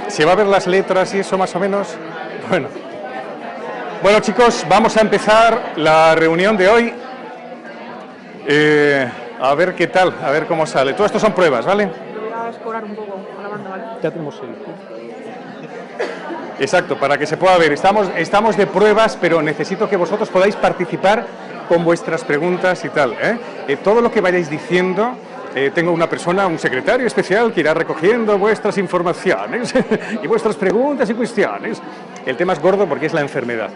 ¿Se va a ver las letras y eso más o menos? Bueno. Bueno, chicos, vamos a empezar la reunión de hoy. A ver qué tal, a ver cómo sale. Todo esto son pruebas, ¿vale? Lo voy a escorar un poco con la banda, ¿vale? Ya tenemos el... Exacto, para que se pueda ver. Estamos de pruebas, pero necesito que vosotros podáis participar con vuestras preguntas y tal. Todo lo que vayáis diciendo, tengo una persona, un secretario especial que irá recogiendo vuestras informaciones y vuestras preguntas y cuestiones. El tema es gordo porque es la enfermedad.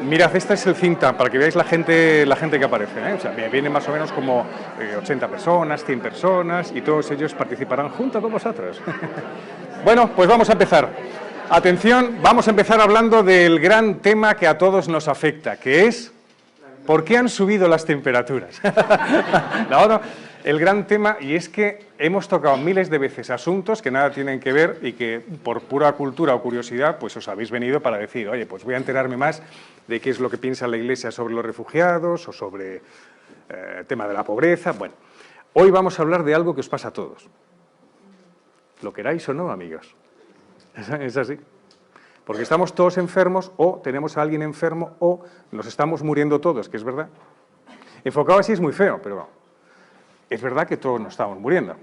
Mirad, este es el think tank, para que veáis la gente que aparece. O sea, vienen más o menos como 80 personas, 100 personas, y todos ellos participarán junto con vosotros. Bueno, pues vamos a empezar. Atención, vamos a empezar hablando del gran tema que a todos nos afecta, que es ¿por qué han subido las temperaturas? No, el gran tema, y es que hemos tocado miles de veces asuntos que nada tienen que ver y que por pura cultura o curiosidad pues os habéis venido para decir, oye, pues voy a enterarme más de qué es lo que piensa la Iglesia sobre los refugiados o sobre el tema de la pobreza. Bueno, hoy vamos a hablar de algo que os pasa a todos. Lo queráis o no, amigos. Es así. Porque estamos todos enfermos o tenemos a alguien enfermo o nos estamos muriendo todos, que es verdad. Enfocado así es muy feo, pero es verdad que todos nos estamos muriendo.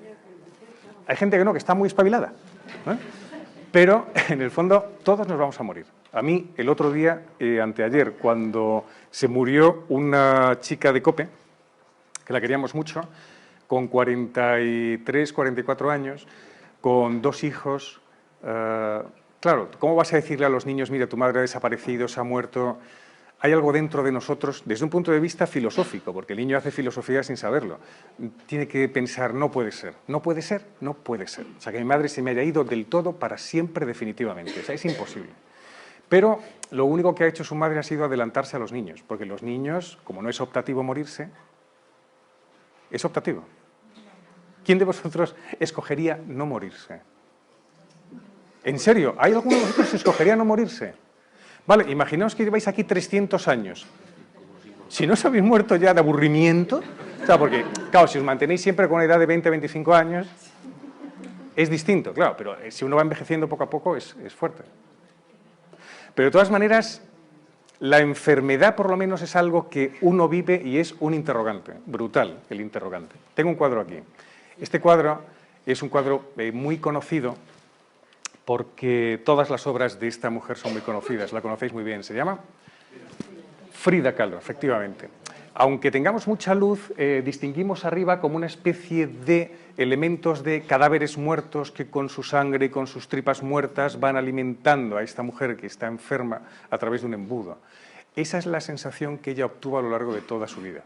Hay gente que no, que está muy espabilada. Pero, en el fondo, todos nos vamos a morir. A mí, el otro día, anteayer, cuando se murió una chica de COPE, que la queríamos mucho, con 43, 44 años, con 2 hijos... claro, ¿cómo vas a decirle a los niños, mira, tu madre ha desaparecido, se ha muerto? Hay algo dentro de nosotros, desde un punto de vista filosófico, porque el niño hace filosofía sin saberlo. Tiene que pensar, no puede ser, no puede ser, no puede ser. O sea, que mi madre se me haya ido del todo para siempre, definitivamente. O sea, es imposible. Pero lo único que ha hecho su madre ha sido adelantarse a los niños, porque los niños, como no es optativo morirse, es optativo. ¿Quién de vosotros escogería no morirse? ¿En serio? ¿Hay alguno de vosotros que escogería no morirse? Vale, imaginaos que lleváis aquí 300 años. Si no os habéis muerto ya de aburrimiento, o sea, porque, claro, si os mantenéis siempre con una edad de 20, 25 años, es distinto, claro, pero si uno va envejeciendo poco a poco es fuerte. Pero de todas maneras, la enfermedad por lo menos es algo que uno vive y es un interrogante, brutal el interrogante. Tengo un cuadro aquí. Este cuadro es un cuadro muy conocido, porque todas las obras de esta mujer son muy conocidas, la conocéis muy bien, se llama Frida Kahlo, efectivamente. Aunque tengamos mucha luz, distinguimos arriba como una especie de elementos de cadáveres muertos que con su sangre y con sus tripas muertas van alimentando a esta mujer que está enferma a través de un embudo. Esa es la sensación que ella obtuvo a lo largo de toda su vida.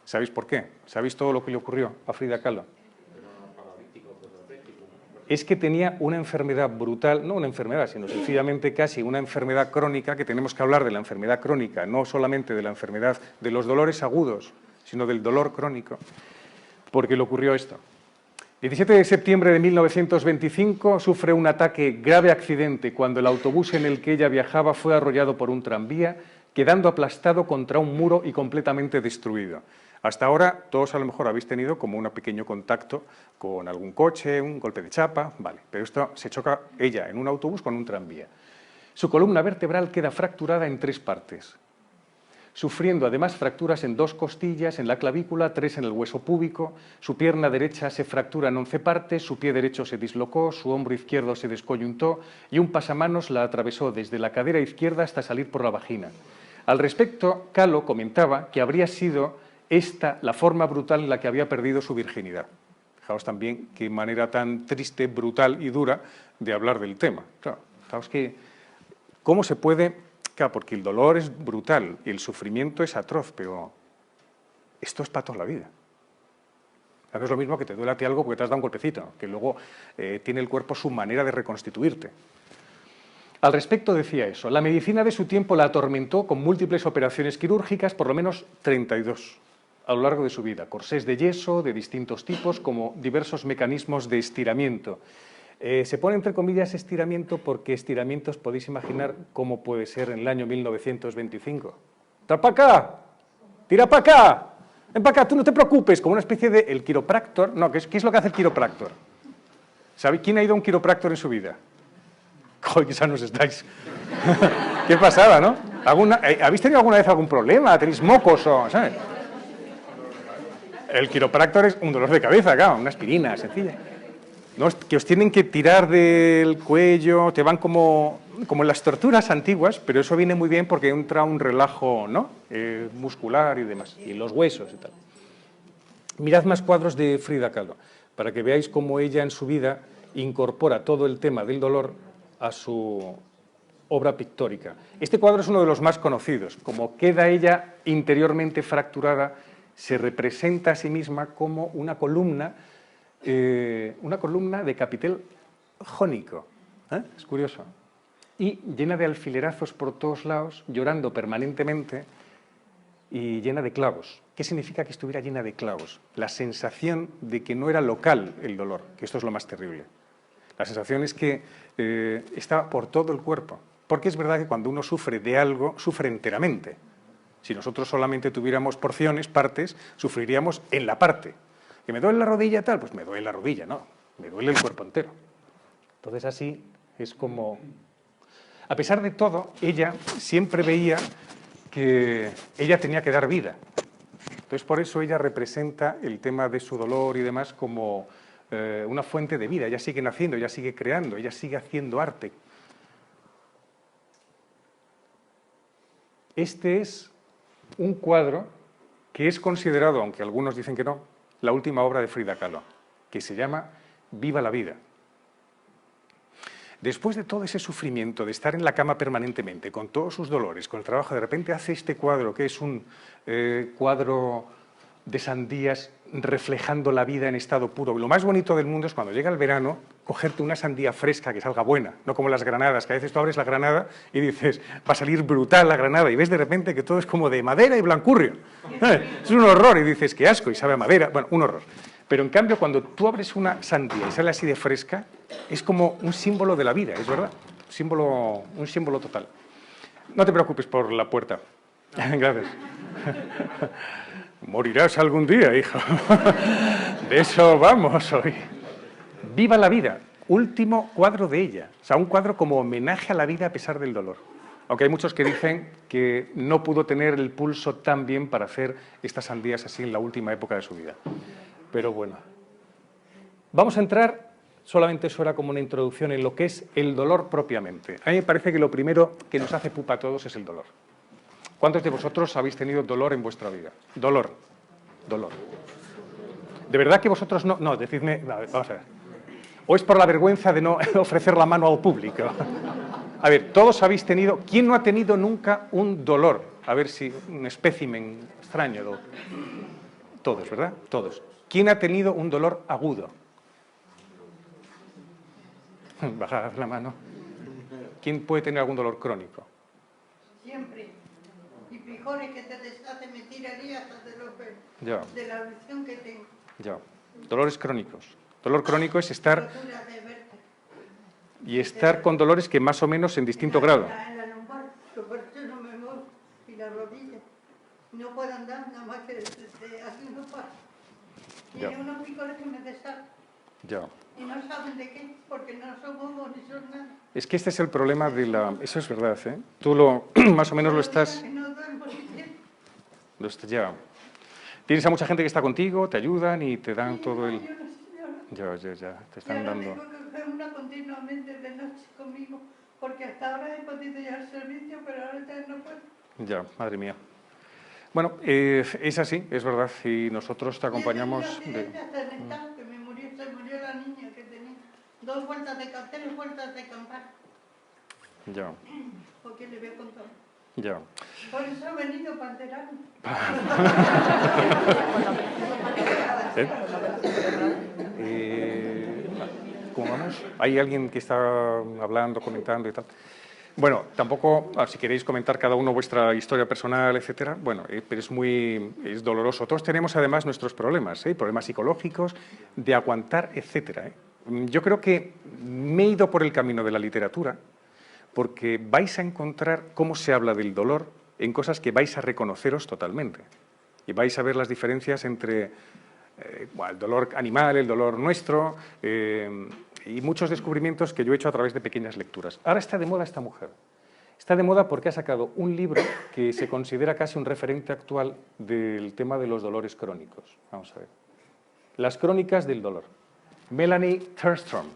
¿Sabéis por qué? ¿Sabéis todo lo que le ocurrió a Frida Kahlo? Es que tenía una enfermedad brutal, no una enfermedad, sino sencillamente casi una enfermedad crónica, que tenemos que hablar de la enfermedad crónica, no solamente de la enfermedad de los dolores agudos, sino del dolor crónico, porque le ocurrió esto. 17 de septiembre de 1925 sufre un grave accidente cuando el autobús en el que ella viajaba fue arrollado por un tranvía, quedando aplastado contra un muro y completamente destruido. Hasta ahora, todos a lo mejor habéis tenido como un pequeño contacto con algún coche, un golpe de chapa, vale, pero esto se choca ella en un autobús con un tranvía. Su columna vertebral queda fracturada en 3 partes, sufriendo además fracturas en 2 costillas, en la clavícula, 3 en el hueso púbico, su pierna derecha se fractura en 11 partes, su pie derecho se dislocó, su hombro izquierdo se descoyuntó y un pasamanos la atravesó desde la cadera izquierda hasta salir por la vagina. Al respecto, Kahlo comentaba que habría sido esta la forma brutal en la que había perdido su virginidad. Fijaos también qué manera tan triste, brutal y dura de hablar del tema. Claro, fijaos que cómo se puede... Claro, porque el dolor es brutal y el sufrimiento es atroz, pero esto es para toda la vida. No es lo mismo que te duele a ti algo porque te has dado un golpecito, que luego tiene el cuerpo su manera de reconstituirte. Al respecto decía eso, la medicina de su tiempo la atormentó con múltiples operaciones quirúrgicas, por lo menos 32. A lo largo de su vida, corsés de yeso de distintos tipos, como diversos mecanismos de estiramiento. Se pone entre comillas estiramiento porque estiramientos podéis imaginar cómo puede ser en el año 1925. ¡Tira para acá! ¡Tira para acá! ¡Ven para acá! ¡Tú no te preocupes! Como una especie de... El quiropractor... No, ¿qué es lo que hace el quiropractor? ¿Sabe quién ha ido a un quiropractor en su vida? Joder, qué sanos estáis. ¿Qué pasaba, no? ¿Habéis tenido alguna vez algún problema? ¿Tenéis mocos o...? ¿sabes? El quiropráctor es un dolor de cabeza, claro, una aspirina sencilla. ¿No? Que os tienen que tirar del cuello, te van como en las torturas antiguas, pero eso viene muy bien porque entra un relajo, ¿no? Muscular y demás, y los huesos y tal. Mirad más cuadros de Frida Kahlo, para que veáis cómo ella en su vida incorpora todo el tema del dolor a su obra pictórica. Este cuadro es uno de los más conocidos. Como queda ella interiormente fracturada, se representa a sí misma como una columna de capitel jónico. Es curioso. Y llena de alfilerazos por todos lados, llorando permanentemente y llena de clavos. ¿Qué significa que estuviera llena de clavos? La sensación de que no era local el dolor, que esto es lo más terrible. La sensación es que está por todo el cuerpo. Porque es verdad que cuando uno sufre de algo, sufre enteramente. Si nosotros solamente tuviéramos porciones, partes, sufriríamos en la parte. ¿Que me duele la rodilla tal? Pues me duele la rodilla, no. Me duele el cuerpo entero. Entonces así es como... A pesar de todo, ella siempre veía que ella tenía que dar vida. Entonces por eso ella representa el tema de su dolor y demás como una fuente de vida. Ella sigue naciendo, ella sigue creando, ella sigue haciendo arte. Este es un cuadro que es considerado, aunque algunos dicen que no, la última obra de Frida Kahlo, que se llama Viva la vida. Después de todo ese sufrimiento, de estar en la cama permanentemente, con todos sus dolores, con el trabajo, de repente hace este cuadro, que es un cuadro de sandías reflejando la vida en estado puro. Lo más bonito del mundo es cuando llega el verano, cogerte una sandía fresca que salga buena, no como las granadas, que a veces tú abres la granada y dices, va a salir brutal la granada, y ves de repente que todo es como de madera y blancurrio. Es un horror, y dices, qué asco, y sabe a madera, bueno, un horror. Pero en cambio, cuando tú abres una sandía y sale así de fresca, es como un símbolo de la vida, es verdad, un símbolo total. No te preocupes por la puerta. Gracias. Morirás algún día, hijo. De eso vamos hoy. Viva la vida. Último cuadro de ella. O sea, un cuadro como homenaje a la vida a pesar del dolor. Aunque hay muchos que dicen que no pudo tener el pulso tan bien para hacer estas sandías así en la última época de su vida. Pero bueno. Vamos a entrar, solamente eso era como una introducción, en lo que es el dolor propiamente. A mí me parece que lo primero que nos hace pupa a todos es el dolor. ¿Cuántos de vosotros habéis tenido dolor en vuestra vida? Dolor. Dolor. ¿De verdad que vosotros no? No, decidme... Vamos a ver. ¿O es por la vergüenza de no ofrecer la mano al público? A ver, todos habéis tenido... ¿Quién no ha tenido nunca un dolor? A ver si... Un espécimen extraño. Todos, ¿verdad? Todos. ¿Quién ha tenido un dolor agudo? Bajad la mano. ¿Quién puede tener algún dolor crónico? Siempre. Y frijoles que te deshacen, me tiraría hasta de los pelos. Ya. De la visión que tengo. Ya. Dolores crónicos. Dolor crónico es estar... Y estar con dolores que más o menos en distinto grado. En la lumbar, que por eso no me muevo. Y la rodilla. No puedo andar, nada más que así no pasa. Tiene unos frijoles que me deshacen. Ya. Y no saben de qué, porque no son huevos ni son nada. Es que este es el problema de la... Eso es verdad, ¿eh? Tú más o menos lo estás... No duermo siquiera. Ya. Tienes a mucha gente que está contigo, te ayudan y te dan todo el... Ya, te están dando... Tengo que hacer una continuamente de noche conmigo, porque hasta ahora he podido ir al servicio, pero ahora ya no puedo. Ya, madre mía. Bueno, es así, es verdad, y nosotros te acompañamos... Se murió la niña que tenía 2 vueltas de cartel y vueltas de campar. Ya. Porque le voy a contar. Ya. Por eso he venido para enterarme. ¿Cómo vamos? ¿Hay alguien que está hablando, comentando y tal? Bueno, tampoco, si queréis comentar cada uno vuestra historia personal, etcétera, bueno, pero es doloroso. Todos tenemos además nuestros problemas, problemas psicológicos, de aguantar, etcétera. Yo creo que me he ido por el camino de la literatura porque vais a encontrar cómo se habla del dolor en cosas que vais a reconoceros totalmente. Y vais a ver las diferencias entre el dolor animal, el dolor nuestro, y muchos descubrimientos que yo he hecho a través de pequeñas lecturas. Ahora está de moda esta mujer. Está de moda porque ha sacado un libro que se considera casi un referente actual del tema de los dolores crónicos. Vamos a ver. Las crónicas del dolor. Melanie Turnstrom.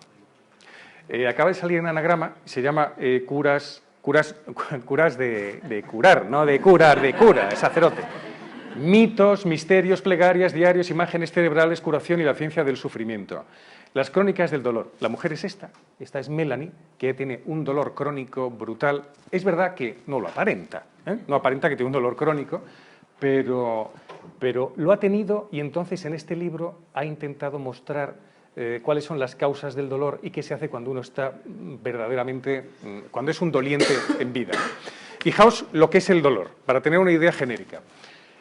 Acaba de salir en anagrama, se llama curas de curar, no de curar, de cura, de sacerdote. Mitos, misterios, plegarias, diarios, imágenes cerebrales, curación y la ciencia del sufrimiento. Las crónicas del dolor. La mujer es esta es Melanie, que tiene un dolor crónico brutal. Es verdad que no lo aparenta, no aparenta que tiene un dolor crónico, pero lo ha tenido y entonces en este libro ha intentado mostrar cuáles son las causas del dolor y qué se hace cuando uno está verdaderamente, cuando es un doliente en vida. Fijaos lo que es el dolor, para tener una idea genérica.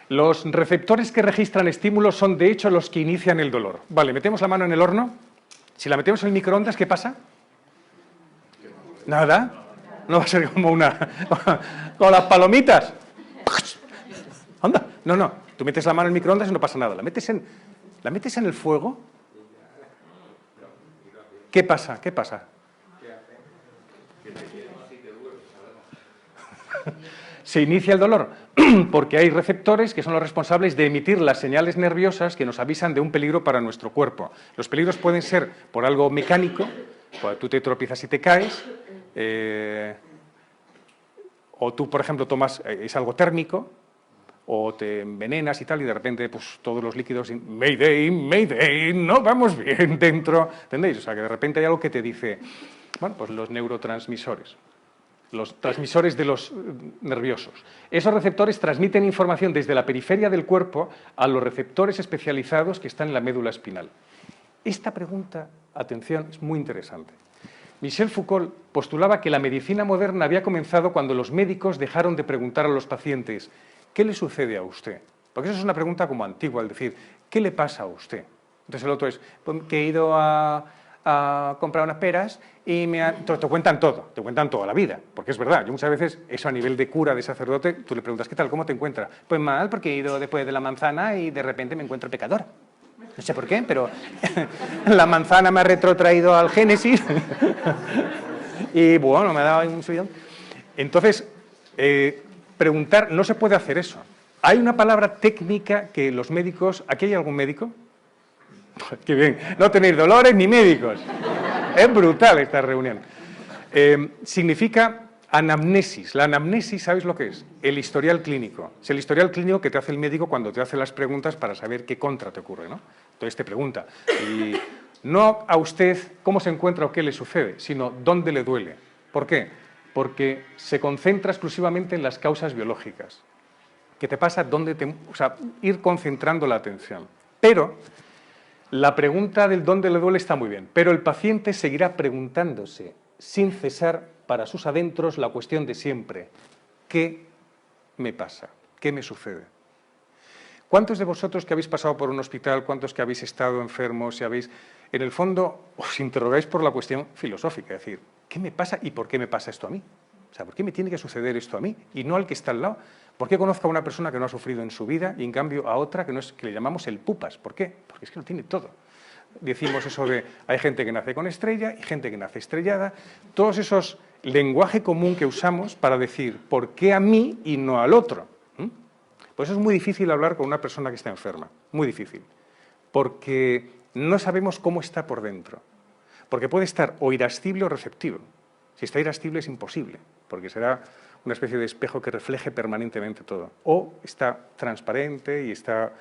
Los receptores que registran estímulos son, de hecho, los que inician el dolor. Vale, metemos la mano en el horno. Si la metemos en el microondas, ¿qué pasa? Nada. No va a ser como con las palomitas. Anda. No. Tú metes la mano en el microondas y no pasa nada. La metes en el fuego. ¿Qué pasa? Se inicia el dolor porque hay receptores que son los responsables de emitir las señales nerviosas que nos avisan de un peligro para nuestro cuerpo. Los peligros pueden ser por algo mecánico, cuando tú te tropiezas y te caes, o tú, por ejemplo, es algo térmico, o te envenenas y tal, y de repente pues, todos los líquidos, Mayday, no vamos bien dentro, ¿entendéis? O sea, que de repente hay algo que te dice, bueno, pues los neurotransmisores. Los transmisores de los nerviosos. Esos receptores transmiten información desde la periferia del cuerpo a los receptores especializados que están en la médula espinal. Esta pregunta, atención, es muy interesante. Michel Foucault postulaba que la medicina moderna había comenzado cuando los médicos dejaron de preguntar a los pacientes ¿qué le sucede a usted? Porque eso es una pregunta como antigua, es decir, ¿qué le pasa a usted? Entonces el otro es, pues, que he ido a comprar unas peras y te cuentan todo, te cuentan toda la vida, porque es verdad, yo muchas veces, eso a nivel de cura, de sacerdote, tú le preguntas, ¿qué tal? ¿Cómo te encuentras? Pues mal, porque he ido después de la manzana y de repente me encuentro pecador. No sé por qué, pero la manzana me ha retrotraído al Génesis y bueno, me ha dado un subidón. Entonces, preguntar, no se puede hacer eso. Hay una palabra técnica que los médicos, ¿aquí hay algún médico? ¡Qué bien! No tenéis dolores ni médicos. Es brutal esta reunión. Significa anamnesis. La anamnesis, ¿sabéis lo que es? El historial clínico. Es el historial clínico que te hace el médico cuando te hace las preguntas para saber qué contra te ocurre, ¿no? Entonces te pregunta. Y no a usted cómo se encuentra o qué le sucede, sino dónde le duele. ¿Por qué? Porque se concentra exclusivamente en las causas biológicas. ¿Qué te pasa? O sea, ir concentrando la atención. Pero la pregunta del dónde le duele está muy bien, pero el paciente seguirá preguntándose sin cesar para sus adentros la cuestión de siempre. ¿Qué me pasa? ¿Qué me sucede? ¿Cuántos de vosotros que habéis pasado por un hospital, cuántos que habéis estado enfermos, en el fondo os interrogáis por la cuestión filosófica, es decir, ¿qué me pasa y por qué me pasa esto a mí? O sea, ¿por qué me tiene que suceder esto a mí y no al que está al lado? ¿Por qué conozco a una persona que no ha sufrido en su vida y en cambio a otra que le llamamos el pupas? ¿Por qué? Porque es que lo tiene todo. Decimos eso de, hay gente que nace con estrella y gente que nace estrellada. Todos esos lenguaje común que usamos para decir, ¿por qué a mí y no al otro? Pues es muy difícil hablar con una persona que está enferma, muy difícil, porque no sabemos cómo está por dentro. Porque puede estar o irascible o receptivo. Si está irascible es imposible, porque será una especie de espejo que refleje permanentemente todo. O está transparente y está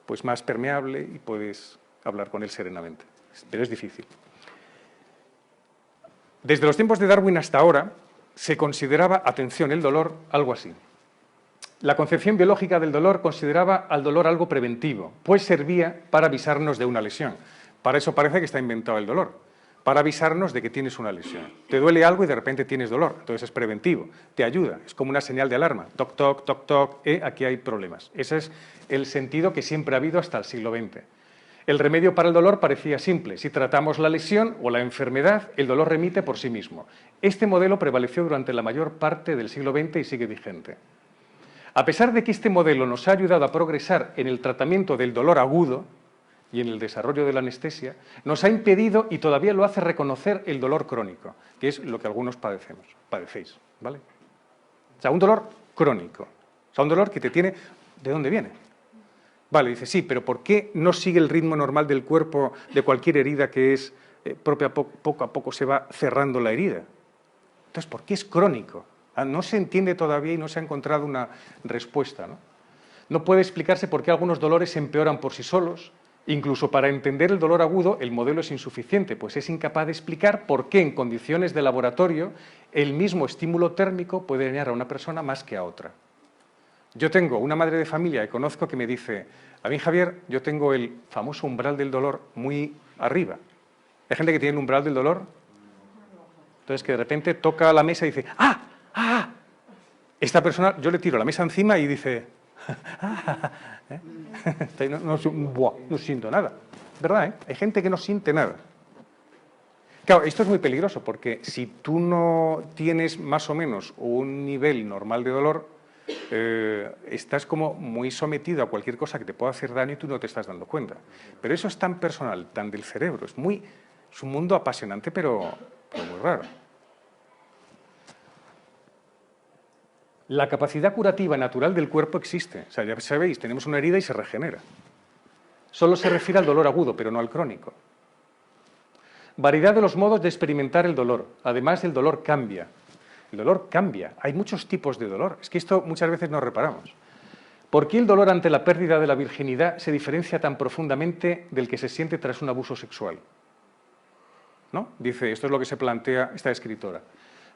pues, más permeable y puedes hablar con él serenamente. Pero es difícil. Desde los tiempos de Darwin hasta ahora se consideraba, atención, el dolor algo así. La concepción biológica del dolor consideraba al dolor algo preventivo, pues servía para avisarnos de una lesión. Para eso parece que está inventado el dolor, para avisarnos de que tienes una lesión. Te duele algo y de repente tienes dolor, entonces es preventivo, te ayuda, es como una señal de alarma. Toc, toc, toc, toc, aquí hay problemas. Ese es el sentido que siempre ha habido hasta el siglo XX. El remedio para el dolor parecía simple. Si tratamos la lesión o la enfermedad, el dolor remite por sí mismo. Este modelo prevaleció durante la mayor parte del siglo XX y sigue vigente. A pesar de que este modelo nos ha ayudado a progresar en el tratamiento del dolor agudo, y en el desarrollo de la anestesia, nos ha impedido y todavía lo hace reconocer el dolor crónico, que es lo que algunos padecéis, ¿vale? O sea, un dolor crónico, o sea, un dolor que te tiene... ¿De dónde viene? Vale, dice, sí, pero ¿por qué no sigue el ritmo normal del cuerpo de cualquier herida que es propia, poco a poco se va cerrando la herida? Entonces, ¿por qué es crónico? No se entiende todavía y no se ha encontrado una respuesta, ¿no? No puede explicarse por qué algunos dolores se empeoran por sí solos. Incluso para entender el dolor agudo, el modelo es insuficiente, pues es incapaz de explicar por qué en condiciones de laboratorio el mismo estímulo térmico puede dañar a una persona más que a otra. Yo tengo una madre de familia que conozco que me dice, a mí, Javier, yo tengo el famoso umbral del dolor muy arriba. Hay gente que tiene el umbral del dolor, entonces que de repente toca la mesa y dice, ¡ah! ¡Ah! Esta persona, yo le tiro la mesa encima y dice, ¿eh? No siento nada. ¿Verdad? Hay gente que no siente nada. Claro, esto es muy peligroso porque si tú no tienes más o menos un nivel normal de dolor, estás como muy sometido a cualquier cosa que te pueda hacer daño y tú no te estás dando cuenta. Pero eso es tan personal, tan del cerebro, es un mundo apasionante pero muy raro. La capacidad curativa natural del cuerpo existe. O sea, ya sabéis, tenemos una herida y se regenera. Solo se refiere al dolor agudo, pero no al crónico. Variedad de los modos de experimentar el dolor. Además, el dolor cambia. El dolor cambia. Hay muchos tipos de dolor. Es que esto muchas veces no reparamos. ¿Por qué el dolor ante la pérdida de la virginidad se diferencia tan profundamente del que se siente tras un abuso sexual? ¿No? Dice, esto es lo que se plantea esta escritora.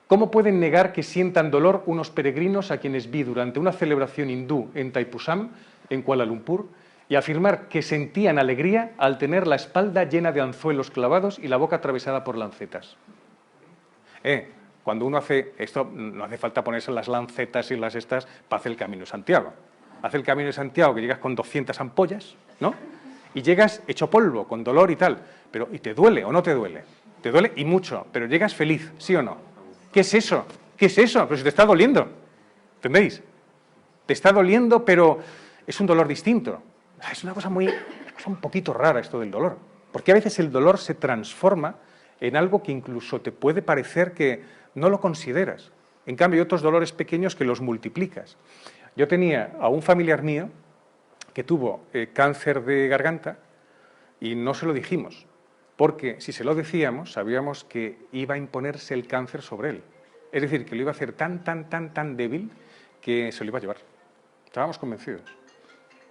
¿Cómo pueden negar que sientan dolor unos peregrinos a quienes vi durante una celebración hindú en Thaipusam, en Kuala Lumpur, y afirmar que sentían alegría al tener la espalda llena de anzuelos clavados y la boca atravesada por lancetas? Cuando uno hace esto, no hace falta ponerse las lancetas y las estas para hacer el Camino de Santiago. Hace el Camino de Santiago que llegas con 200 ampollas, ¿no? Y llegas hecho polvo, con dolor y tal. Pero, ¿y te duele o no te duele? Te duele y mucho, pero llegas feliz, ¿sí o no? ¿Qué es eso? ¿Qué es eso? Pero si te está doliendo, ¿entendéis? Te está doliendo, pero es un dolor distinto. Es una cosa un poquito rara esto del dolor, porque a veces el dolor se transforma en algo que incluso te puede parecer que no lo consideras. En cambio, hay otros dolores pequeños que los multiplicas. Yo tenía a un familiar mío que tuvo cáncer de garganta y no se lo dijimos, porque si se lo decíamos, sabíamos que iba a imponerse el cáncer sobre él. Es decir, que lo iba a hacer tan débil que se lo iba a llevar. Estábamos convencidos.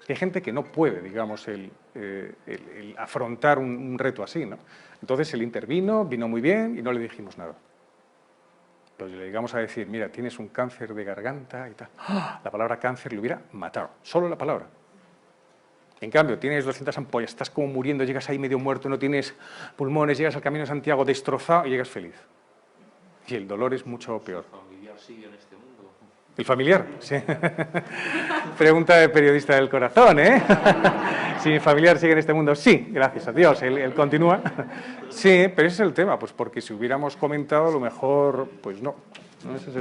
Hay gente que no puede, digamos, el afrontar un reto así, ¿no? Entonces él intervino, vino muy bien y no le dijimos nada. Pues le llegamos a decir, mira, tienes un cáncer de garganta y tal. La palabra cáncer le hubiera matado, solo la palabra. En cambio, tienes 200 ampollas, estás como muriendo, llegas ahí medio muerto, no tienes pulmones, llegas al Camino de Santiago destrozado y llegas feliz. Y el dolor es mucho peor. ¿El familiar sigue en este mundo? ¿El familiar? Sí. Pregunta de periodista del corazón, ¿eh? Si mi familiar sigue en este mundo, sí, gracias a Dios, él continúa. Sí, pero ese es el tema, pues porque si hubiéramos comentado, a lo mejor, pues no. Ese es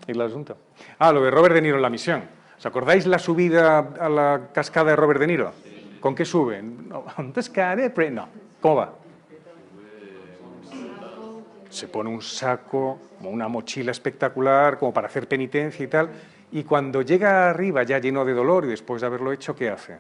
el asunto. Lo de Robert De Niro en La Misión. ¿Os acordáis la subida a la cascada de Robert De Niro? ¿Con qué suben? No. ¿Cómo va? Se pone un saco, como una mochila espectacular, como para hacer penitencia y tal, y cuando llega arriba ya lleno de dolor y después de haberlo hecho, ¿qué hace?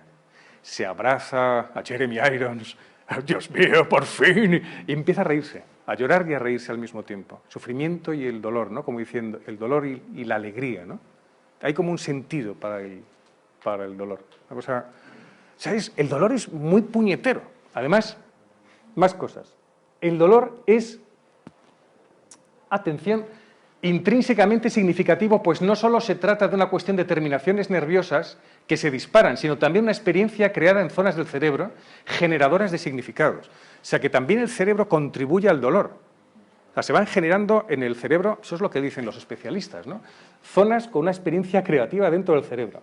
Se abraza a Jeremy Irons, Dios mío, por fin, y empieza a reírse, a llorar y a reírse al mismo tiempo. Sufrimiento y el dolor, ¿no? Como diciendo, el dolor y la alegría, ¿no? Hay como un sentido para el dolor. Una cosa, ¿sabes? El dolor es muy puñetero. Además, más cosas. El dolor es, atención, intrínsecamente significativo, pues no solo se trata de una cuestión de terminaciones nerviosas que se disparan, sino también una experiencia creada en zonas del cerebro generadoras de significados. O sea, que también el cerebro contribuye al dolor. O sea, se van generando en el cerebro, eso es lo que dicen los especialistas, ¿no? Zonas con una experiencia creativa dentro del cerebro.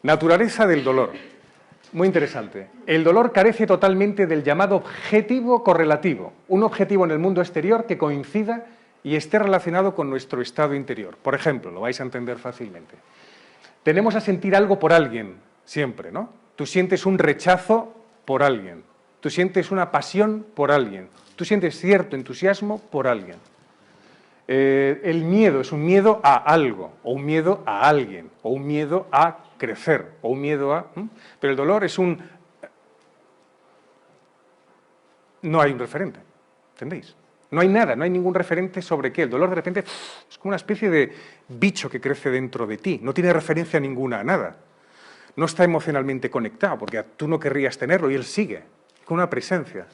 Naturaleza del dolor. Muy interesante. El dolor carece totalmente del llamado objetivo correlativo, un objetivo en el mundo exterior que coincida y esté relacionado con nuestro estado interior. Por ejemplo, lo vais a entender fácilmente. Tenemos a sentir algo por alguien, siempre, ¿no? Tú sientes un rechazo por alguien. Tú sientes una pasión por alguien. Tú sientes cierto entusiasmo por alguien. El miedo es un miedo a algo, o un miedo a alguien, o un miedo a crecer, o un miedo a... Pero el dolor es un... No hay un referente, ¿entendéis? No hay nada, no hay ningún referente sobre qué. El dolor de repente es como una especie de bicho que crece dentro de ti. No tiene referencia ninguna a nada. No está emocionalmente conectado, porque tú no querrías tenerlo y él sigue, con una presencia.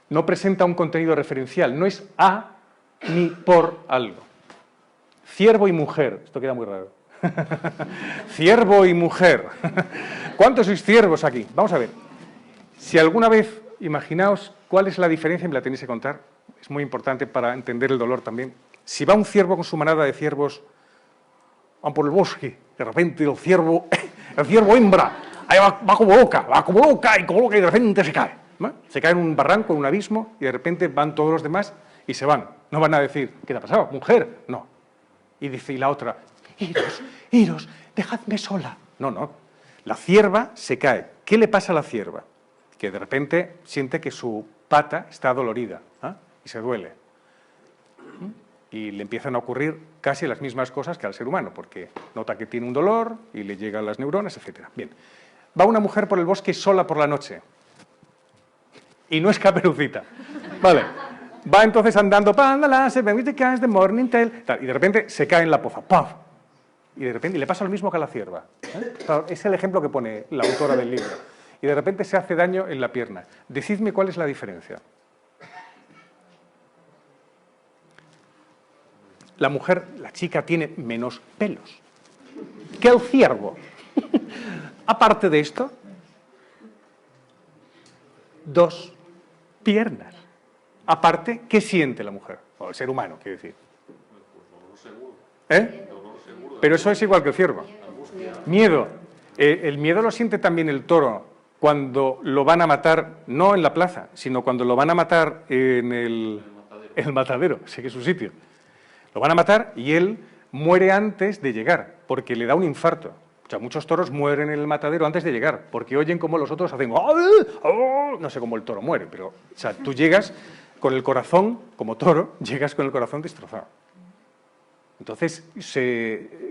No presenta un contenido referencial, no es a ni por algo. Ciervo y mujer, esto queda muy raro. Ciervo y mujer. ¿Cuántos sois ciervos aquí? Vamos a ver. Si alguna vez, imaginaos cuál es la diferencia, me la tenéis que contar, es muy importante para entender el dolor también. Si va un ciervo con su manada de ciervos, van por el bosque, de repente el ciervo hembra, ahí va como loca, y de repente se cae. ¿No? Se cae en un barranco, en un abismo, y de repente van todos los demás y se van. No van a decir, ¿qué te ha pasado, mujer? No. Y dice la otra, iros, dejadme sola. No, no. La cierva se cae. ¿Qué le pasa a la cierva? Que de repente siente que su pata está dolorida, ¿eh? Y se duele. Y le empiezan a ocurrir casi las mismas cosas que al ser humano, porque nota que tiene un dolor y le llegan las neuronas, etc. Bien. Va una mujer por el bosque sola por la noche. Y no es Caperucita. Vale. Va entonces andando, de morning tail, y de repente se cae en la poza. ¡Paf! Y de repente le pasa lo mismo que a la cierva. Es el ejemplo que pone la autora del libro. Y de repente se hace daño en la pierna. Decidme cuál es la diferencia. La mujer, la chica, tiene menos pelos que el ciervo. Aparte de esto, 2 piernas. Aparte, ¿qué siente la mujer? O el ser humano, quiero decir. ¿Eh? Pero eso es igual que el ciervo. Miedo. El miedo lo siente también el toro cuando lo van a matar, no en la plaza, sino cuando lo van a matar en el matadero, sé que es su sitio. Lo van a matar y él muere antes de llegar, porque le da un infarto. O sea, muchos toros mueren en el matadero antes de llegar, porque oyen como los otros hacen... No sé cómo el toro muere, pero o sea, tú llegas con el corazón, como toro, llegas con el corazón destrozado. Entonces,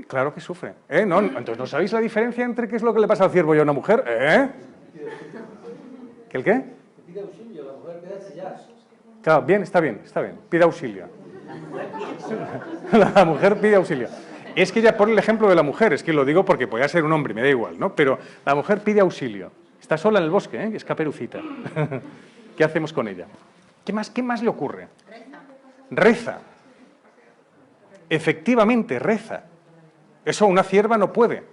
claro que sufre. ¿No? Entonces, ¿no sabéis la diferencia entre qué es lo que le pasa al ciervo y a una mujer? ¿Que el qué? Pide auxilio, la mujer queda ya. Claro, bien, está bien, pide auxilio. La mujer pide auxilio. Es que ya pone el ejemplo de la mujer, es que lo digo porque podría ser un hombre, me da igual, ¿no? Pero la mujer pide auxilio. Está sola en el bosque, es Caperucita. ¿Qué hacemos con ella? ¿Qué más le ocurre? Reza. Efectivamente, reza. Eso una cierva no puede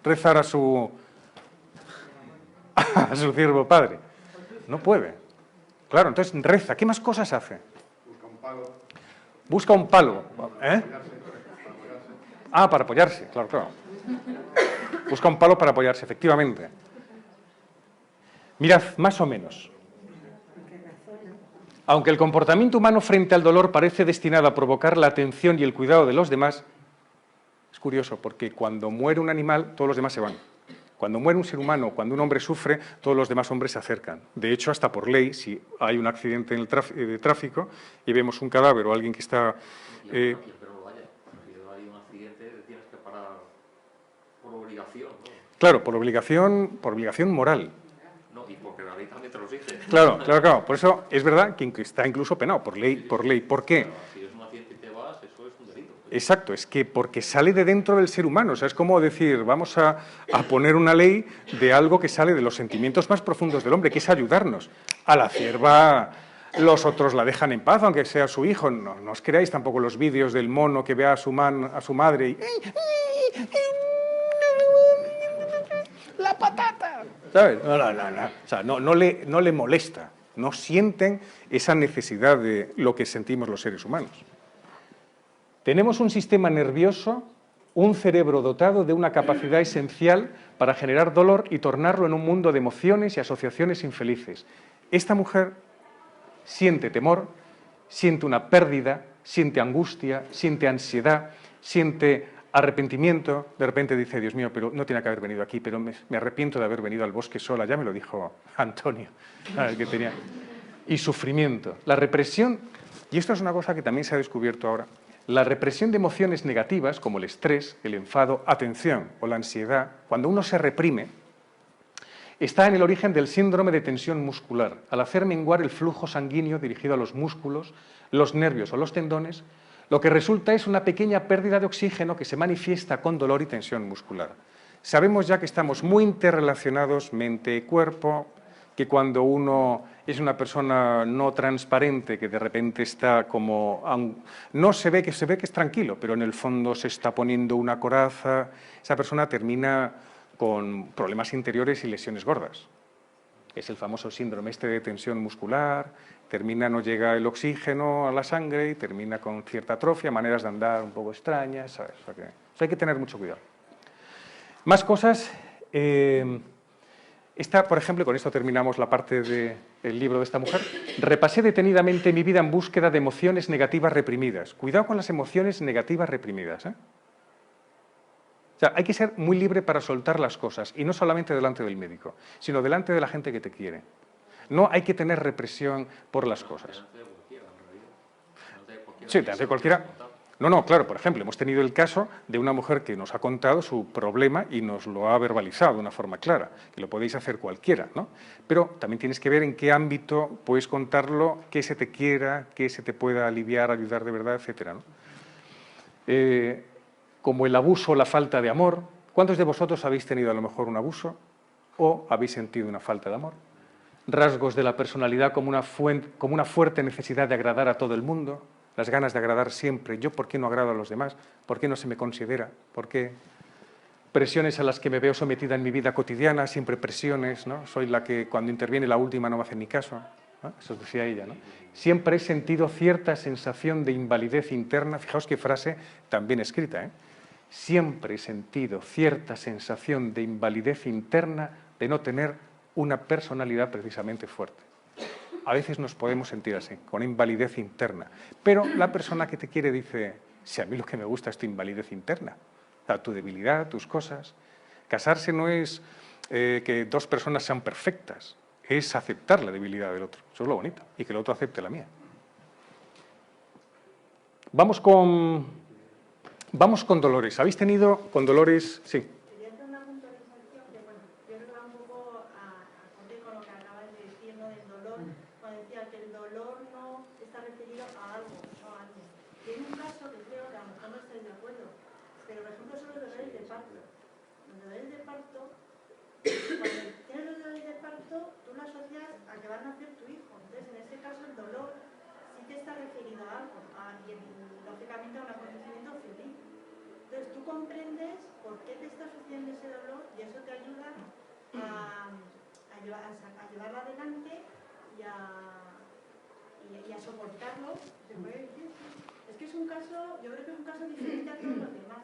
rezar a su ciervo padre. No puede. Claro, entonces reza. ¿Qué más cosas hace? Busca un palo. Para apoyarse, claro. Busca un palo para apoyarse, efectivamente. Mirad, más o menos. Aunque el comportamiento humano frente al dolor parece destinado a provocar la atención y el cuidado de los demás, es curioso, porque cuando muere un animal, todos los demás se van. Cuando muere un ser humano, cuando un hombre sufre, todos los demás hombres se acercan. De hecho, hasta por ley, si hay un accidente en el de tráfico y vemos un cadáver o alguien que está... Pero vaya, si hay un accidente, tienes que parar por obligación, ¿no? Claro, por obligación moral. No, y porque la ley también te lo exige. Claro. Por eso es verdad que está incluso penado, por ley. ¿Por qué? Claro, si es un accidente y te vas, eso es un delito. Exacto, es que porque sale de dentro del ser humano. O sea, es como decir, vamos a poner una ley de algo que sale de los sentimientos más profundos del hombre, que es ayudarnos. A la cierva los otros la dejan en paz, aunque sea su hijo. No os creáis tampoco los vídeos del mono que ve a su madre y... ¡La patata! ¿Sabes? No. O sea, no le molesta. No sienten esa necesidad de lo que sentimos los seres humanos. Tenemos un sistema nervioso, un cerebro dotado de una capacidad esencial para generar dolor y tornarlo en un mundo de emociones y asociaciones infelices. Esta mujer siente temor, siente una pérdida, siente angustia, siente ansiedad, siente arrepentimiento, de repente dice, Dios mío, pero no tiene que haber venido aquí, pero me arrepiento de haber venido al bosque sola, ya me lo dijo Antonio, que tenía. Y sufrimiento, la represión, y esto es una cosa que también se ha descubierto ahora, la represión de emociones negativas, como el estrés, el enfado, atención o la ansiedad, cuando uno se reprime, está en el origen del síndrome de tensión muscular. Al hacer menguar el flujo sanguíneo dirigido a los músculos, los nervios o los tendones, lo que resulta es una pequeña pérdida de oxígeno que se manifiesta con dolor y tensión muscular. Sabemos ya que estamos muy interrelacionados mente-cuerpo, que cuando uno es una persona no transparente, que de repente está como... no se ve que es tranquilo, pero en el fondo se está poniendo una coraza, esa persona termina con problemas interiores y lesiones gordas. Es el famoso síndrome de tensión muscular, no llega el oxígeno a la sangre y termina con cierta atrofia, maneras de andar un poco extrañas, ¿sabes? O sea que eso hay que tener mucho cuidado. Más cosas. Por ejemplo, con esto terminamos la parte del libro de esta mujer. Repasé detenidamente mi vida en búsqueda de emociones negativas reprimidas. Cuidado con las emociones negativas reprimidas, ¿eh? O sea, hay que ser muy libre para soltar las cosas, y no solamente delante del médico, sino delante de la gente que te quiere. No hay que tener represión por las cosas. Sí, delante de cualquiera. No, claro, por ejemplo, hemos tenido el caso de una mujer que nos ha contado su problema y nos lo ha verbalizado de una forma clara, que lo podéis hacer cualquiera, ¿no? Pero también tienes que ver en qué ámbito puedes contarlo, qué se te quiera, qué se te pueda aliviar, ayudar de verdad, etcétera, ¿no? Como el abuso o la falta de amor. ¿Cuántos de vosotros habéis tenido a lo mejor un abuso o habéis sentido una falta de amor? Rasgos de la personalidad como una fuerte necesidad de agradar a todo el mundo, las ganas de agradar siempre. ¿Yo por qué no agrado a los demás? ¿Por qué no se me considera? ¿Por qué? Presiones a las que me veo sometida en mi vida cotidiana, siempre presiones, ¿no? Soy la que cuando interviene la última no me hace ni caso, ¿no? Eso decía ella, ¿no? Siempre he sentido cierta sensación de invalidez interna. Fijaos qué frase tan bien escrita, ¿eh? Siempre he sentido cierta sensación de invalidez interna de no tener una personalidad precisamente fuerte. A veces nos podemos sentir así, con invalidez interna. Pero la persona que te quiere dice, si a mí lo que me gusta es tu invalidez interna, o sea, tu debilidad, tus cosas. Casarse no es que dos personas sean perfectas, es aceptar la debilidad del otro. Eso es lo bonito, y que el otro acepte la mía. Vamos con Dolores. ¿Habéis tenido con Dolores? Sí. Quería hacer una puntualización que, bueno, yo creo que va un poco acorde con lo que acabas de decir, ¿no? Del dolor, cuando decía que el dolor no está referido a algo, no a alguien. Tiene un caso que creo que a lo mejor no estáis de acuerdo, pero por ejemplo son los dolores de parto. Los dolores de parto, cuando tienes los dolores de parto, tú lo asocias a que va a nacer tu hijo. Entonces, en este caso, el dolor sí que está referido a algo, y lógicamente a un acontecimiento feliz. Entonces tú comprendes por qué te está sucediendo ese dolor y eso te ayuda a llevarlo adelante y a soportarlo, se puede decir. Es que es un caso, yo creo que es un caso diferente a todos los demás.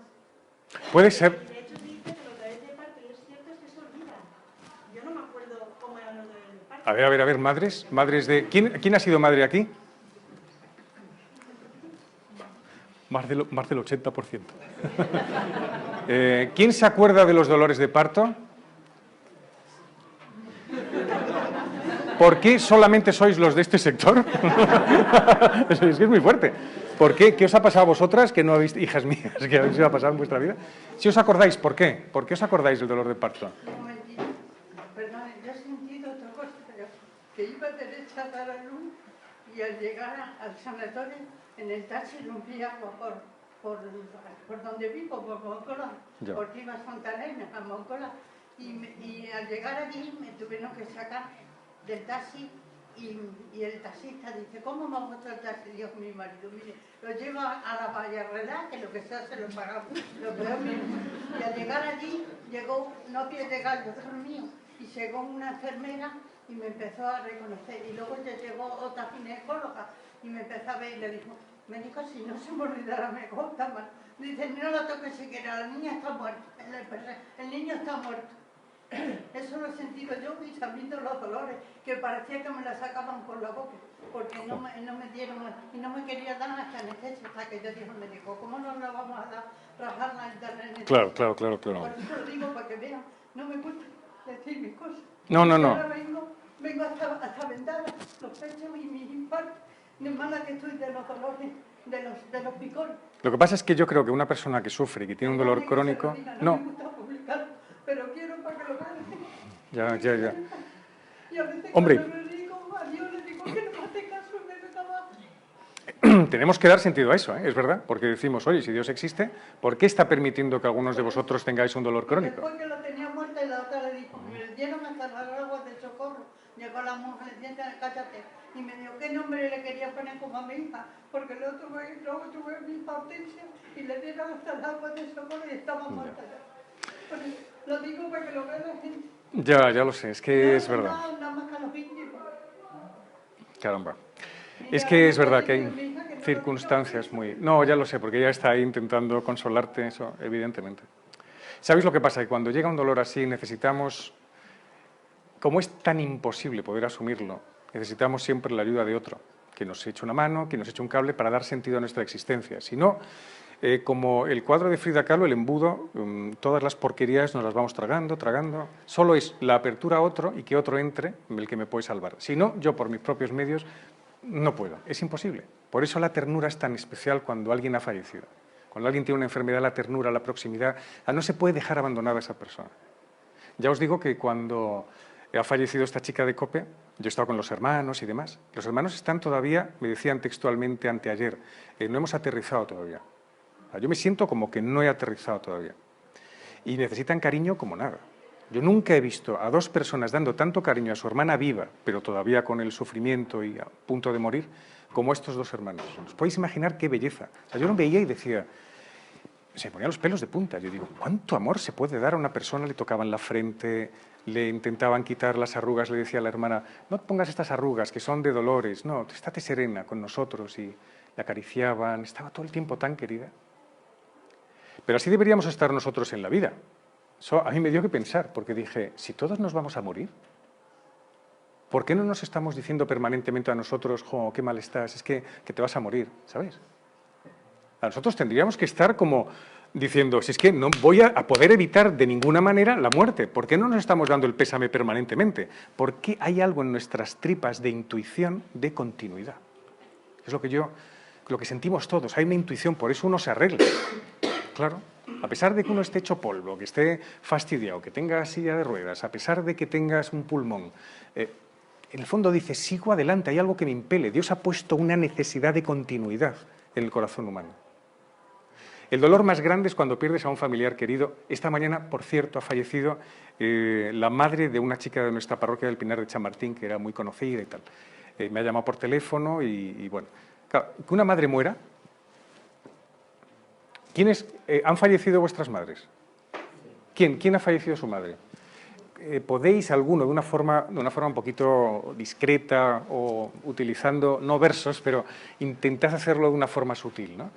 Puede ser. De hecho se dice que los dolores de parto, y es cierto, es que se olvidan. Yo no me acuerdo cómo eran los dolores de parto. A ver, madres de... ¿Quién ha sido madre aquí? Más del 80%. ¿Quién se acuerda de los dolores de parto? ¿Por qué solamente sois los de este sector? Es que es muy fuerte. ¿Por qué? ¿Qué os ha pasado a vosotras que no habéis, hijas mías, que habéis ido a pasar en vuestra vida? Si os acordáis, ¿por qué? ¿Por qué os acordáis del dolor de parto? Un momentito. Perdón, yo he sentido otra cosa, pero que iba derecha a dar a luz y al llegar al sanatorio, en el taxi rompía por donde vivo, por Moncola, porque iba a Santa Elena, a Moncola, y al llegar allí me tuvieron que sacar del taxi y el taxista dice, ¿cómo me ha puesto el taxi? Dios, mi marido, mire, lo lleva a la Vallarredá, que lo que sea se lo pagamos, lo peor mismo. Y al llegar allí, llegó, no quiere llegar, doctor mío, y llegó una enfermera y me empezó a reconocer, y luego ya llegó otra ginecóloga y me empezó a ver y le dijo, me dijo, si no se me olvidara, me gusta más. Dice, no la toques siquiera, la niña está muerta, el niño está muerto. Eso lo he sentido yo y sabiendo los dolores, que parecía que me la sacaban por la boca, porque no me dieron, y no me quería dar hasta anestesia, hasta que yo dije al médico, ¿cómo no la vamos a dar, rajarla y darle anestesia? Claro. Por eso lo digo, para que vean, no me gusta decir mis cosas. No. Ahora vengo hasta vendar los pechos y mis infartos, de mala que estoy de los dolores, de los picores. Lo que pasa es que yo creo que una persona que sufre y que tiene un dolor crónico... No me gusta publicarlo, pero quiero para que lo vean. Ya. Y a veces Hombre. cuando le digo a Dios, le digo que no me hace caso, me acaba. Tenemos que dar sentido a eso, ¿eh? Es verdad, porque decimos, oye, si Dios existe, ¿por qué está permitiendo que algunos de vosotros tengáis un dolor crónico? Después que la tenía muerta y la otra le dijo, me dieron hasta las aguas de socorro. Llegó la mujer, le dice, cállate. Y me dijo, ¿qué nombre le quería poner como a mi hija? Porque luego tuve mi potencia y le dieron hasta las aguas de socorro y estaba muerta ya. Pues, lo digo para que lo vea la gente. Ya lo sé, es que es verdad. Nada más que a los íntimos. Caramba. Es que es verdad que hay circunstancias muy... No, ya lo sé, porque ella está ahí intentando consolarte, eso, evidentemente. ¿Sabéis lo que pasa? Que cuando llega un dolor así necesitamos... Como es tan imposible poder asumirlo, necesitamos siempre la ayuda de otro, que nos eche una mano, que nos eche un cable para dar sentido a nuestra existencia. Si no, como el cuadro de Frida Kahlo, el embudo, todas las porquerías nos las vamos tragando. Solo es la apertura a otro y que otro entre el que me puede salvar. Si no, yo por mis propios medios no puedo, es imposible. Por eso la ternura es tan especial cuando alguien ha fallecido. Cuando alguien tiene una enfermedad, la ternura, la proximidad, no se puede dejar abandonada a esa persona. Ya os digo que cuando ha fallecido esta chica de COPE, yo he estado con los hermanos y demás. Los hermanos están todavía, me decían textualmente anteayer, no hemos aterrizado todavía. Yo me siento como que no he aterrizado todavía. Y necesitan cariño como nada. Yo nunca he visto a dos personas dando tanto cariño a su hermana viva, pero todavía con el sufrimiento y a punto de morir, como estos dos hermanos. ¿Os podéis imaginar qué belleza? Yo lo veía y decía, se me ponían los pelos de punta. Yo digo, ¿cuánto amor se puede dar a una persona? Le tocaban la frente, le intentaban quitar las arrugas, le decía a la hermana, no pongas estas arrugas que son de dolores, no, estate serena con nosotros. Y le acariciaban, estaba todo el tiempo tan querida. Pero así deberíamos estar nosotros en la vida. Eso a mí me dio que pensar, porque dije, si todos nos vamos a morir, ¿por qué no nos estamos diciendo permanentemente a nosotros, jo, qué mal estás, es que te vas a morir, ¿sabes? A nosotros tendríamos que estar como diciendo, si es que no voy a poder evitar de ninguna manera la muerte, ¿por qué no nos estamos dando el pésame permanentemente? ¿Por qué hay algo en nuestras tripas de intuición de continuidad? Es lo que sentimos todos, hay una intuición, por eso uno se arregla. Claro, a pesar de que uno esté hecho polvo, que esté fastidiado, que tenga silla de ruedas, a pesar de que tengas un pulmón, en el fondo dice, sigo adelante, hay algo que me impele. Dios ha puesto una necesidad de continuidad en el corazón humano. El dolor más grande es cuando pierdes a un familiar querido. Esta mañana, por cierto, ha fallecido la madre de una chica de nuestra parroquia del Pinar de Chamartín, que era muy conocida y tal. Me ha llamado por teléfono y bueno, claro, que una madre muera. ¿Quiénes han fallecido vuestras madres? ¿Quién ha fallecido su madre? ¿Podéis alguno, de una forma un poquito discreta o utilizando, no versos, pero intentad hacerlo de una forma sutil, ¿no?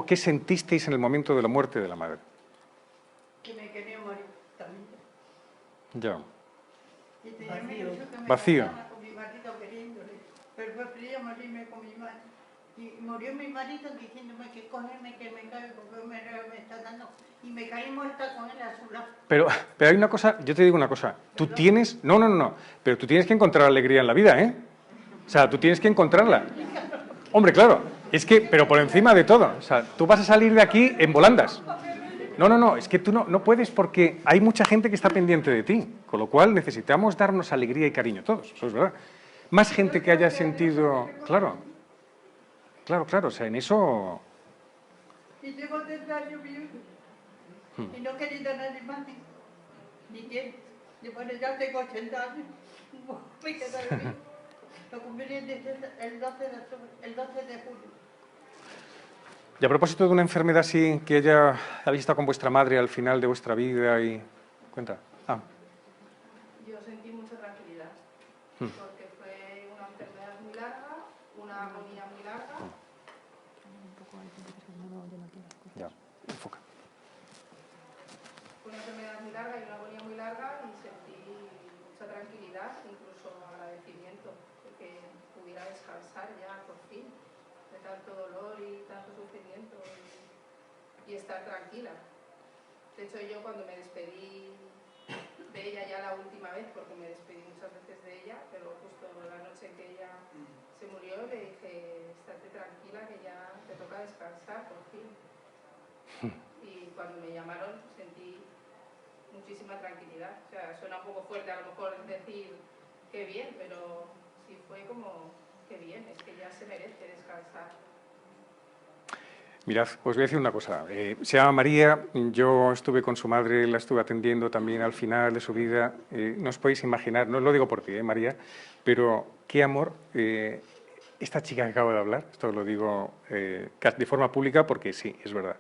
¿Qué sentisteis en el momento de la muerte de la madre? Que me quería morir también. Ya. Y tenía miedo que me Vacío. casara con mi marido queriéndole. Pero prefería morirme con mi madre. Y murió mi marido diciéndome que cógeme, que me caigo, porque me está dando... Y me caí muerta con él a su lado. Pero hay una cosa, yo te digo una cosa. Tú tienes... No. Pero tú tienes que encontrar alegría en la vida, ¿eh? O sea, tú tienes que encontrarla. Hombre, claro. Es que, pero por encima de todo. O sea, tú vas a salir de aquí en volandas. No. Es que tú no puedes porque hay mucha gente que está pendiente de ti. Con lo cual necesitamos darnos alegría y cariño todos. Eso es verdad. Más gente que haya sentido... Claro, o sea, en eso... Y llevo 10 años viviendo. Y no he querido a nadie más, ni quién. Y bueno, ya tengo 80 años. Me quedo aquí. Lo cumpliré el 12 de julio. Y a propósito de una enfermedad así, que ella habéis estado con vuestra madre al final de vuestra vida y... Cuenta. Yo sentí mucha tranquilidad, porque fue una enfermedad muy larga, una agonía muy larga. Ya, enfoca. fue una enfermedad muy larga y una agonía muy larga y sentí mucha tranquilidad, incluso agradecimiento de que pudiera descansar ya por fin de tanto dolor y tanto sufrimiento y estar tranquila. De hecho, yo cuando me despedí de ella ya la última vez, porque me despedí muchas veces de ella, pero justo la noche que ella se murió le dije, estate tranquila que ya te toca descansar por fin. Y cuando me llamaron sentí muchísima tranquilidad. O sea, suena un poco fuerte a lo mejor decir qué bien, pero sí fue como qué bien, es que ya se merece descansar. Mirad, os voy a decir una cosa. Se llama María, yo estuve con su madre, la estuve atendiendo también al final de su vida. No os podéis imaginar, no lo digo por ti, María, pero qué amor. Esta chica que acabo de hablar, esto lo digo de forma pública porque sí, es verdad.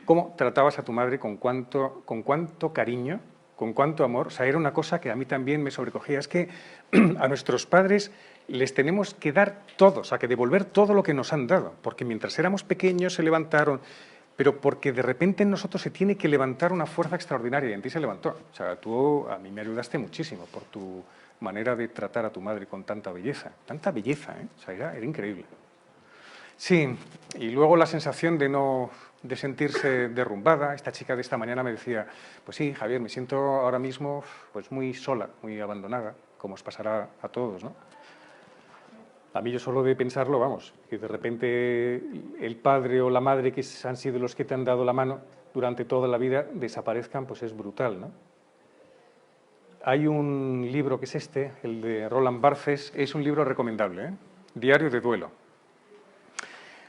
¿Cómo tratabas a tu madre con cuánto cariño, con cuánto amor? O sea, era una cosa que a mí también me sobrecogía. Es que a nuestros padres les tenemos que dar todo, o sea, que devolver todo lo que nos han dado, porque mientras éramos pequeños se levantaron, pero porque de repente en nosotros se tiene que levantar una fuerza extraordinaria y en ti se levantó. O sea, tú a mí me ayudaste muchísimo por tu manera de tratar a tu madre con tanta belleza, ¿eh? O sea, era increíble. Sí, y luego la sensación de sentirse derrumbada. Esta chica de esta mañana me decía, pues sí, Javier, me siento ahora mismo pues muy sola, muy abandonada, como os pasará a todos, ¿no? A mí yo solo de pensarlo, vamos, que de repente el padre o la madre que han sido los que te han dado la mano durante toda la vida desaparezcan, pues es brutal, ¿no? Hay un libro que es este, el de Roland Barthes, es un libro recomendable, ¿eh? Diario de duelo.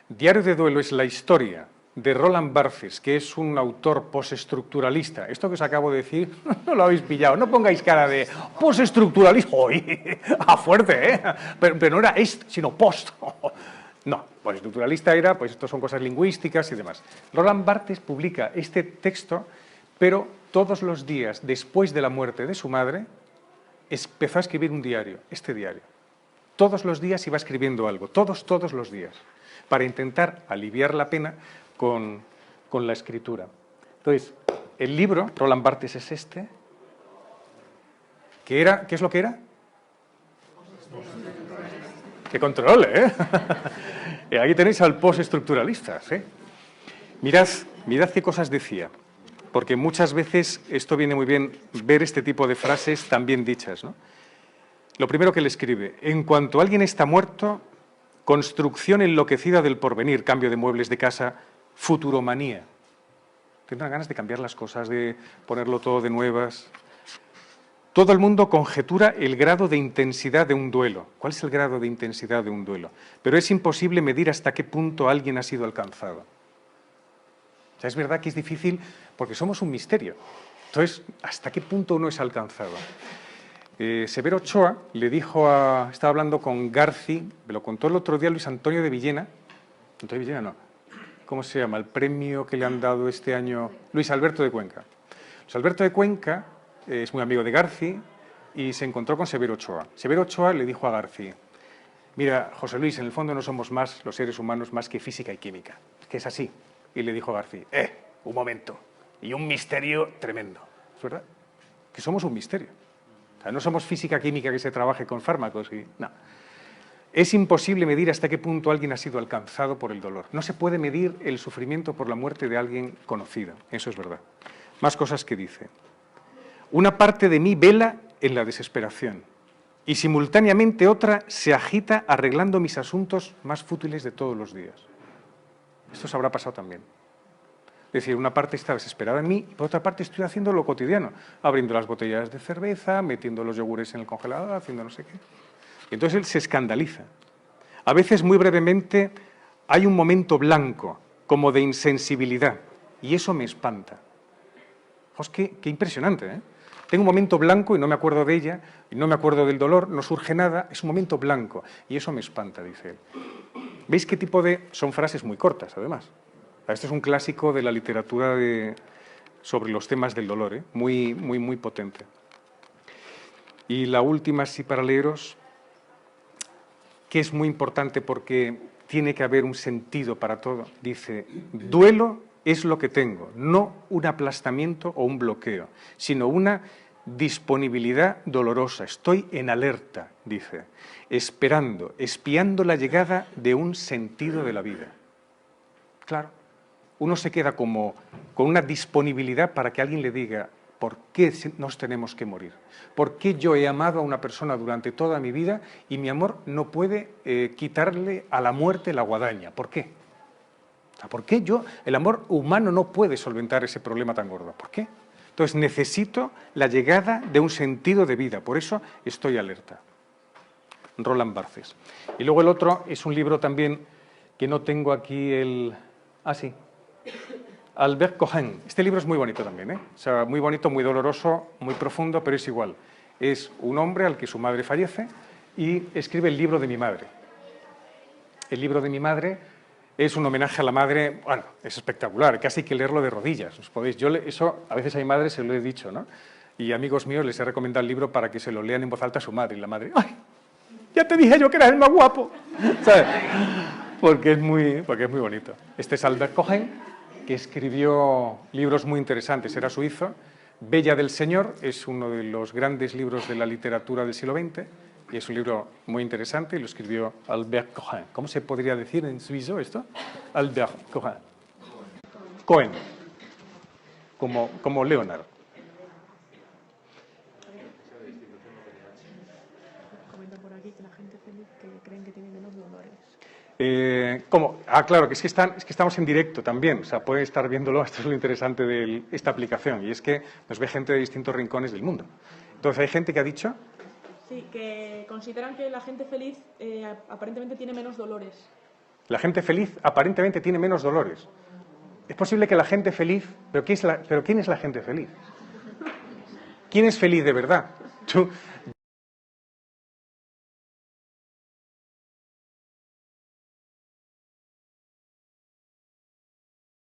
Diario de duelo es la historia de Roland Barthes, que es un autor postestructuralista. Esto que os acabo de decir, no lo habéis pillado, no pongáis cara de postestructuralista. ¡Uy! ¡Ah, fuerte, eh! Pero no era sino post. No, postestructuralista era, pues esto son cosas lingüísticas y demás. Roland Barthes publica este texto, pero todos los días después de la muerte de su madre, empezó a escribir un diario, este diario. Todos los días iba escribiendo algo, todos los días, para intentar aliviar la pena con la escritura. Entonces, el libro, Roland Barthes, es este. ¿Qué es lo que era? ¡Qué control, eh! Aquí tenéis al postestructuralista, ¿sí? Mirad qué cosas decía, porque muchas veces esto viene muy bien ver este tipo de frases tan bien dichas, ¿no? Lo primero que le escribe, en cuanto alguien está muerto, construcción enloquecida del porvenir, cambio de muebles de casa, futuromanía. Tendrán ganas de cambiar las cosas, de ponerlo todo de nuevas. Todo el mundo conjetura el grado de intensidad de un duelo. ¿Cuál es el grado de intensidad de un duelo? Pero es imposible medir hasta qué punto alguien ha sido alcanzado. O sea, es verdad que es difícil porque somos un misterio. Entonces, ¿hasta qué punto uno es alcanzado? Severo Ochoa le dijo estaba hablando con Garci, me lo contó el otro día Luis Antonio de Villena. ¿Antonio de Villena no? ¿Cómo se llama? El premio que le han dado este año. Luis Alberto de Cuenca. Luis Alberto de Cuenca es muy amigo de Garci y se encontró con Severo Ochoa. Severo Ochoa le dijo a Garci, mira, José Luis, en el fondo no somos más, los seres humanos, más que física y química. Que es así. Y le dijo a Garci, un momento, y un misterio tremendo. ¿Es verdad? Que somos un misterio. O sea, no somos física química que se trabaje con fármacos. No. Es imposible medir hasta qué punto alguien ha sido alcanzado por el dolor. No se puede medir el sufrimiento por la muerte de alguien conocido. Eso es verdad. Más cosas que dice. Una parte de mí vela en la desesperación y simultáneamente otra se agita arreglando mis asuntos más fútiles de todos los días. Esto os habrá pasado también. Es decir, una parte está desesperada en mí y por otra parte estoy haciendo lo cotidiano, abriendo las botellas de cerveza, metiendo los yogures en el congelador, haciendo no sé qué. Y entonces él se escandaliza. A veces, muy brevemente, hay un momento blanco, como de insensibilidad, y eso me espanta. ¡Os qué impresionante, ¿eh? Tengo un momento blanco y no me acuerdo de ella, y no me acuerdo del dolor, no surge nada, es un momento blanco, y eso me espanta, dice él. ¿Veis qué tipo de...? Son frases muy cortas, además. Este es un clásico de la literatura sobre los temas del dolor, ¿eh? Muy potente. Y la última, sí, para leeros, que es muy importante porque tiene que haber un sentido para todo. Dice, duelo es lo que tengo, no un aplastamiento o un bloqueo, sino una disponibilidad dolorosa. Estoy en alerta, dice, esperando, espiando la llegada de un sentido de la vida. Claro, uno se queda como con una disponibilidad para que alguien le diga, ¿por qué nos tenemos que morir? ¿Por qué yo he amado a una persona durante toda mi vida y mi amor no puede quitarle a la muerte la guadaña? ¿Por qué? ¿Por qué el amor humano no puede solventar ese problema tan gordo? ¿Por qué? Entonces necesito la llegada de un sentido de vida, por eso estoy alerta. Roland Barthes. Y luego el otro es un libro también que no tengo aquí el... Ah, sí. Albert Cohen. Este libro es muy bonito también, ¿eh? O sea, muy bonito, muy doloroso, muy profundo, pero es igual. Es un hombre al que su madre fallece y escribe el libro de mi madre. El libro de mi madre es un homenaje a la madre, bueno, es espectacular, casi hay que leerlo de rodillas, ¿os podéis? Yo eso a veces a mi madre se lo he dicho, ¿no? Y amigos míos les he recomendado el libro para que se lo lean en voz alta a su madre, y la madre, ¡ay! Ya te dije yo que eras el más guapo, ¿sabes? Porque es muy bonito. Este es Albert Cohen, que escribió libros muy interesantes, era suizo. Bella del Señor es uno de los grandes libros de la literatura del siglo XX, y es un libro muy interesante y lo escribió Albert Cohen. ¿Cómo se podría decir en suizo esto? Albert Cohen. Cohen. Como Leonard. Comenta por aquí que la gente feliz que creen que tiene menos dolores. ¿Cómo? Ah, claro, que es que estamos en directo también, o sea, pueden estar viéndolo, esto es lo interesante de esta aplicación, y es que nos ve gente de distintos rincones del mundo. Entonces, hay gente que ha dicho... Sí, que consideran que la gente feliz aparentemente tiene menos dolores. La gente feliz aparentemente tiene menos dolores. Es posible que la gente feliz... ¿Pero quién es la gente feliz? ¿Quién es feliz de verdad?